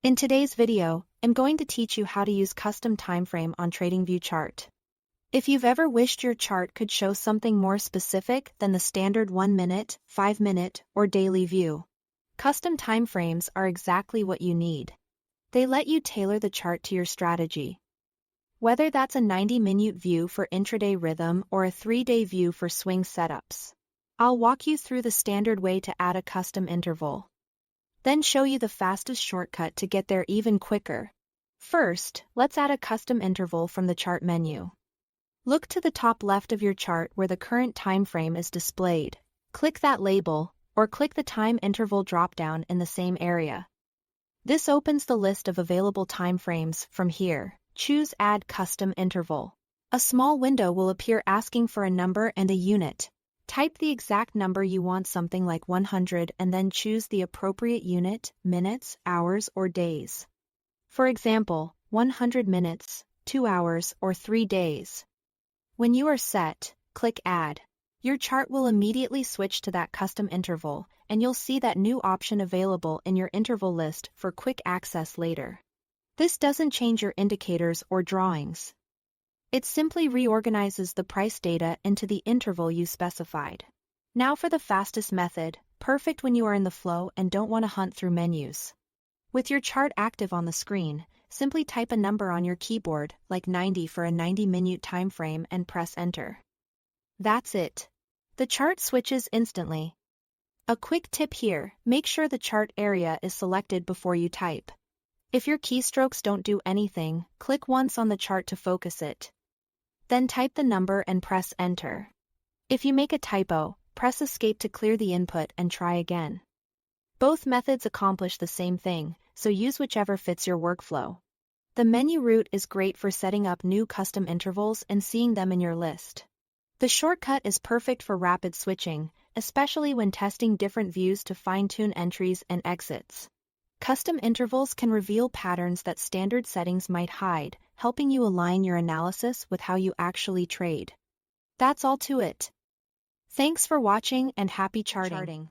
In today's video, I'm going to teach you how to use custom timeframe on Tradingview chart. If you've ever wished your chart could show something more specific than the standard 1-minute, 5-minute, or daily view, custom timeframes are exactly what you need. They let you tailor the chart to your strategy. Whether that's a 90-minute view for intraday rhythm or a 3-day view for swing setups, I'll walk you through the standard way to add a custom interval. Then show you the fastest shortcut to get there even quicker. First, let's add a custom interval from the chart menu. Look to the top left of your chart where the current time frame is displayed. Click that label, or click the time interval dropdown in the same area. This opens the list of available time frames. From here, choose Add Custom Interval. A small window will appear asking for a number and a unit. Type the exact number you want, something like 100, and then choose the appropriate unit, minutes, hours, or days. For example, 100 minutes, 2 hours, or 3 days. When you are set, click Add. Your chart will immediately switch to that custom interval, and you'll see that new option available in your interval list for quick access later. This doesn't change your indicators or drawings. It simply reorganizes the price data into the interval you specified. Now for the fastest method, perfect when you are in the flow and don't want to hunt through menus. With your chart active on the screen, simply type a number on your keyboard, like 90 for a 90-minute time frame, and press Enter. That's it. The chart switches instantly. A quick tip here, make sure the chart area is selected before you type. If your keystrokes don't do anything, click once on the chart to focus it. Then type the number and press Enter. If you make a typo, press Escape to clear the input and try again. Both methods accomplish the same thing, so use whichever fits your workflow. The menu route is great for setting up new custom intervals and seeing them in your list. The shortcut is perfect for rapid switching, especially when testing different views to fine-tune entries and exits. Custom intervals can reveal patterns that standard settings might hide, helping you align your analysis with how you actually trade. That's all to it. Thanks for watching and happy charting.